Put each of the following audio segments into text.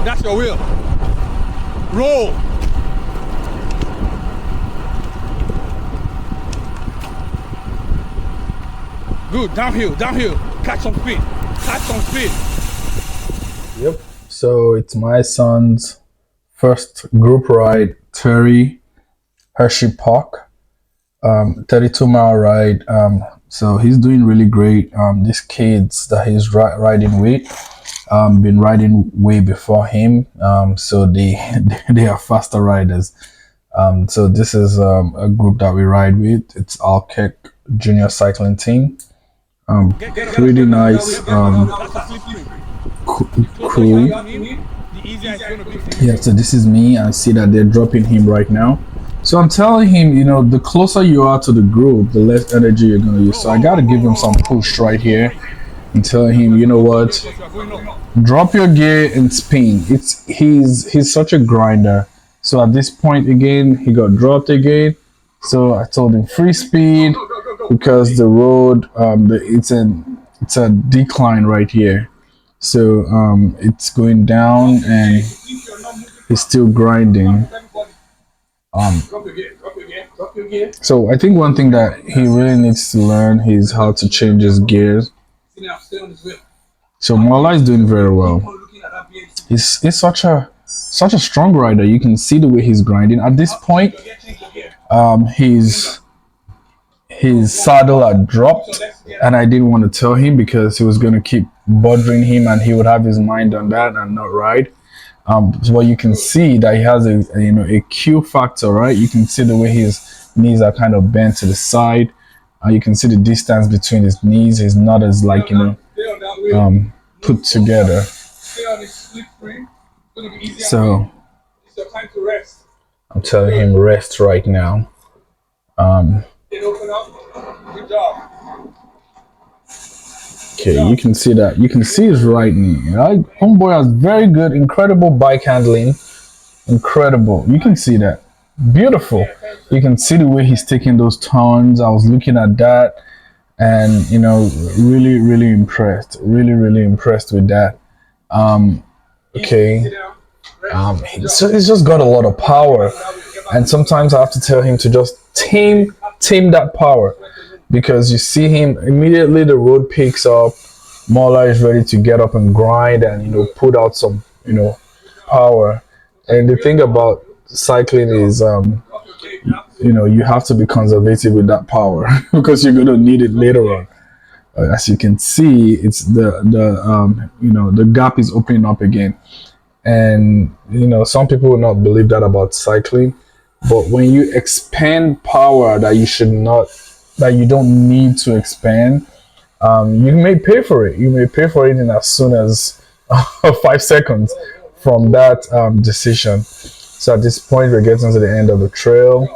That's your wheel. Roll. Good. Downhill. Downhill. Catch some speed. Catch some speed. Yep. So it's my son's first group ride, Terry Hershey Park, 32-mile ride. So he's doing really great. These kids that he's riding with, been riding way before him. So they they are faster riders. So this is a group that we ride with. It's Alkek Junior Cycling Team. Pretty nice crew. Yeah, so this is me. I see that they're dropping him right now. So I'm telling him, the closer you are to the group, the less energy you're going to use. So I got to give him some push right here and tell him, you know what, drop your gear and spin. He's such a grinder. So at this point again, he got dropped again. So I told him free speed because the road, it's a decline right here. So it's going down and he's still grinding. So I think one thing that he really needs to learn is how to change his gears. So Mola is doing very well. He's such a strong rider. You can see the way he's grinding. At this point, his saddle had dropped, and I didn't want to tell him because he was going to keep bothering him, and he would have his mind on that and not ride. So you can see that he has a Q factor, right? You can see the way his knees are kind of bent to the side. You can see the distance between his knees. He's not as put together. So I'm telling him rest right now. Okay, you can see that. You can see his right knee. Right? Homeboy has very good, incredible bike handling. Incredible. You can see that. Beautiful. You can see the way he's taking those turns. I was looking at that and, really, really impressed. Really, really impressed with that. Okay. He's just got a lot of power. And sometimes I have to tell him to just tame that power. Because you see him immediately, the road picks up. Mola is ready to get up and grind and put out some power. And the thing about cycling is you have to be conservative with that power because you're going to need it later on. As you can see, it's the gap is opening up again. And some people will not believe that about cycling, but when you expand power that you don't need to expand, you may pay for it. You may pay for it in as soon as 5 seconds from that decision. So at this point, we're getting to the end of the trail.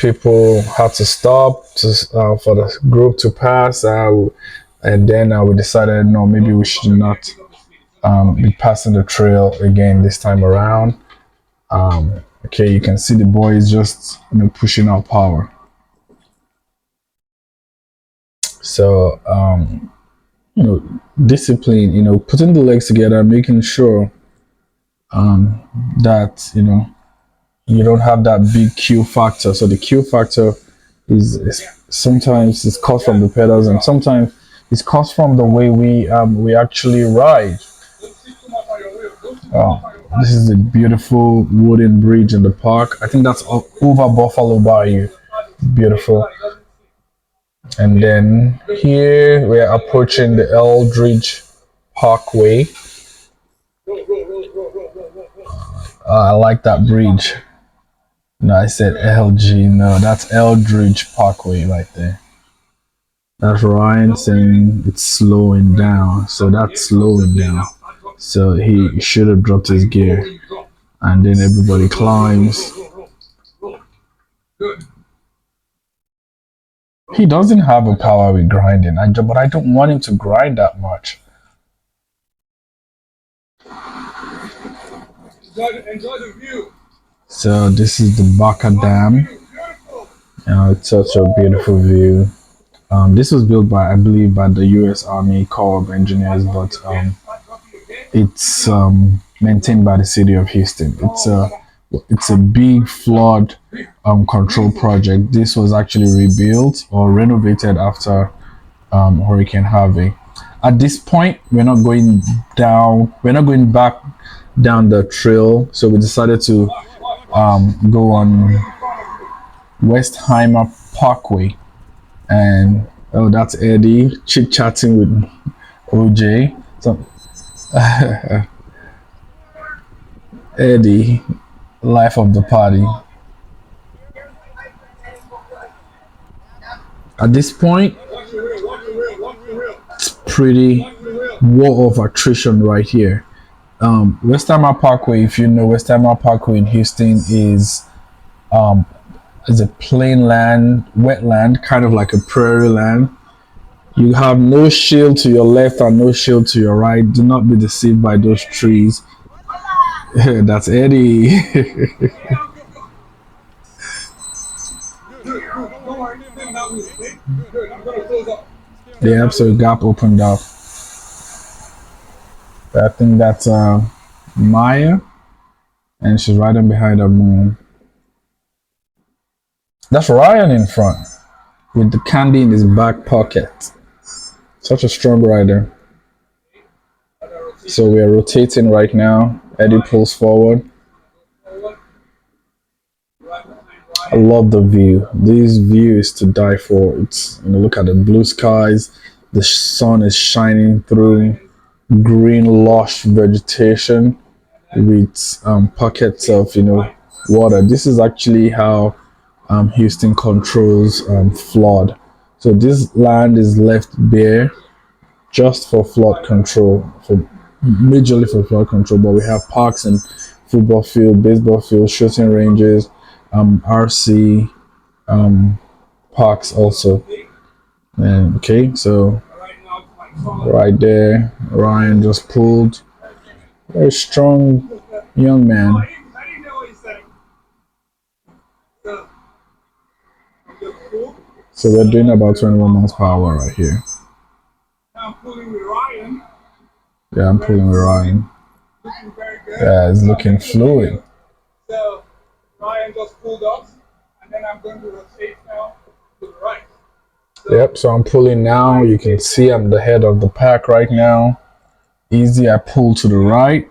People had to stop for the group to pass, and then we decided, no, maybe we should not be passing the trail again this time around. Okay, you can see the boy is just pushing out power. So discipline, putting the legs together, making sure that you don't have that big Q factor. So the Q factor is sometimes it's caused from the pedals, and sometimes it's caused from the way we actually ride. This is a beautiful wooden bridge in the park. I think that's over Buffalo Bayou. Beautiful. And then here we are approaching the Eldridge Parkway. I like that bridge. No, I said LG. No, that's Eldridge Parkway right there. That's Ryan saying it's slowing down. So that's slowing down. So he should have dropped his gear. And then everybody climbs. He doesn't have a power with grinding, but I don't want him to grind that much. Enjoy the view. So this is the Baka Dam. It's such a beautiful view. This was built by, I believe, by the U.S. Army Corps of Engineers, but It's maintained by the city of Houston. It's a big flood control project. This was actually rebuilt or renovated after Hurricane Harvey. At this point, we're not going down. We're not going back down the trail. So we decided to go on Westheimer Parkway, and oh, that's Eddie chit chatting with OJ. So Eddie, life of the party. At this point, it's pretty war of attrition right here. Westheimer Parkway, if you know Westheimer Parkway in Houston, is a plain land, wetland, kind of like a prairie land. You have no shield to your left and no shield to your right. Do not be deceived by those trees. That's Eddie. The episode gap opened up. I think that's Maya, and she's riding behind a moon. That's Ryan in front with the candy in his back pocket. Such a strong rider. So we are rotating right now. Eddie pulls forward. I love the view. This view is to die for. It's, look at the blue skies. The sun is shining through green lush vegetation with pockets of water. This is actually how Houston controls flood. So this land is left bare just for flood control, for majorly for flood control. But we have parks and football field, baseball field, shooting ranges, RC parks also. And okay, so right there, Ryan just pulled. Very strong young man. So we're doing about 21 miles per hour right here. Yeah, I'm pulling with Ryan. Yeah, it's looking fluid. So Ryan just pulled up, and then I'm going to rotate now to the right. Yep, so I'm pulling now. You can see I'm the head of the pack right now. Easy, I pull to the right,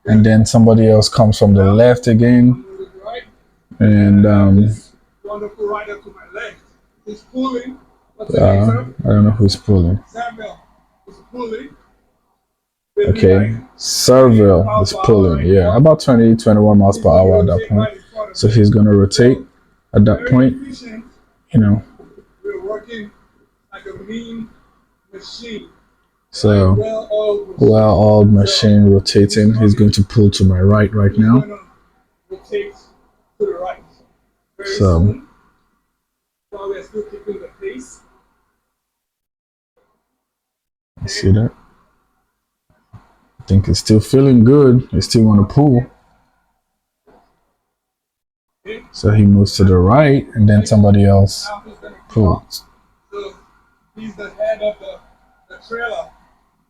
and then somebody else comes from the left again. And wonderful rider to my left. He's pulling. I don't know who's pulling. Samuel is pulling. Okay, Serville is pulling. Yeah, about 20, 21 miles per hour at that point. So he's gonna rotate at that point. We're working like a mean machine. So well-oiled machine rotating. He's going to pull to my right now. Rotate to the right. So while we're still keeping the pace. You see that? I think it's still feeling good. He still want to pull. So he moves to the right, and then somebody else pulls. So he's the head of the trailer.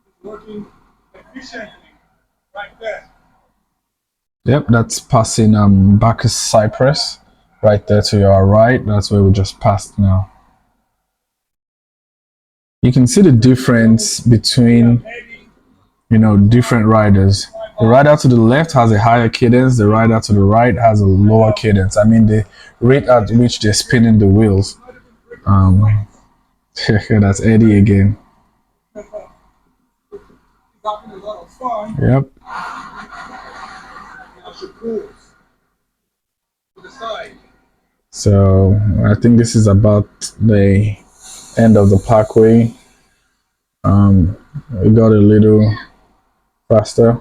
He's working efficiently right there. Yep, that's passing Bacchus Cypress right there to your right. That's where we just passed now. You can see the difference between different riders. The rider to the left has a higher cadence, the rider to the right has a lower cadence. I mean the rate at which they're spinning the wheels. That's Eddie again. Yep. So I think this is about the end of the parkway. We got a little faster.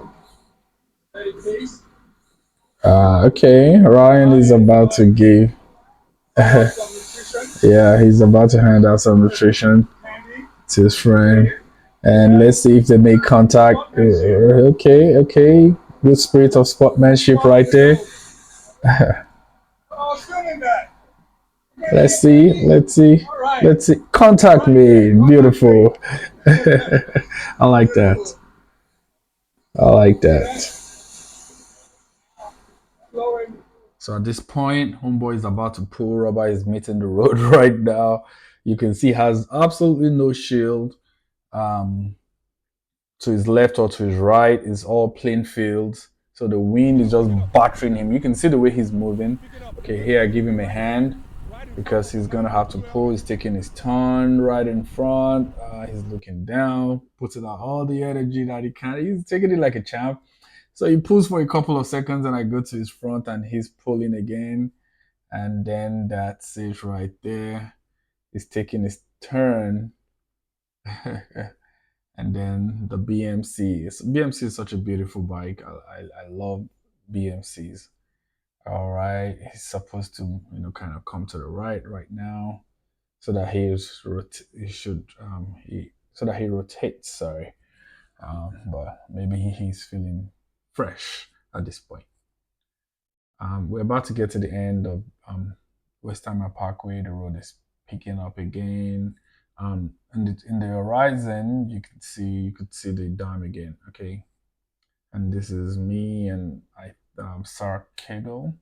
Okay, Ryan is about to give. Yeah, he's about to hand out some nutrition to his friend, and let's see if they make contact. Okay, good spirit of sportsmanship right there. Let's see. Contact me, beautiful. I like that. I like that. Flowing. So at this point, Homeboy is about to pull. Rubber is meeting the road right now. You can see he has absolutely no shield. Um, to his left or to his right is all plain fields. So the wind is just battering him. You can see the way he's moving. Okay, here I give him a hand because he's gonna have to pull. He's taking his turn right in front. He's looking down, putting out all the energy that he can. He's taking it like a champ. So he pulls for a couple of seconds, and I go to his front, and he's pulling again, and then that's it right there. He's taking his turn. And then the BMC. BMC is such a beautiful bike. I love BMCs. All right, he's supposed to kind of come to the right now, so that he should he so that he rotates. Sorry, but maybe he's feeling fresh at this point. We're about to get to the end of Westheimer Parkway. The road is picking up again. In the horizon, you could see the dam again. Okay, and this is me and Sarah Kegel.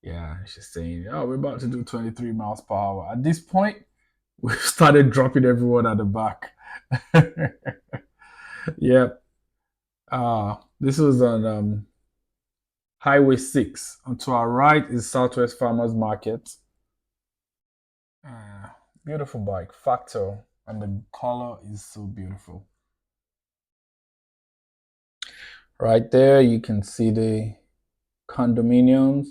Yeah, she's saying, "Oh, we're about to do 23 miles per hour." At this point, we've started dropping everyone at the back. Yep. This was on Highway 6. And to our right is Southwest Farmers Market. Beautiful bike, Factor, and the color is so beautiful. Right there, you can see the condominiums.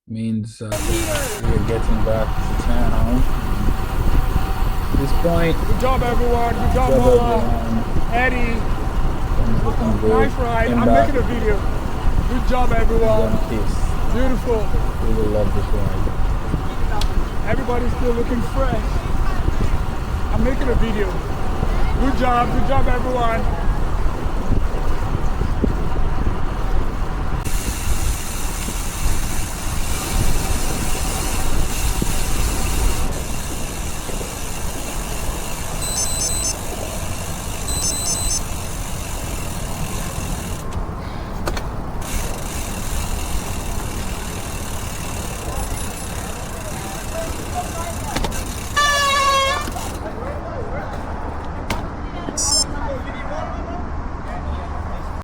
Means we're getting back to town. At this point, Good job, everyone. Good job, job Mama. everyone. Eddie. Things looking good. Nice ride. Came I'm back. making a video. Good job, everyone. One kiss. Beautiful. Really love this ride. Everybody's still looking fresh. I'm making a video. Good job, everyone.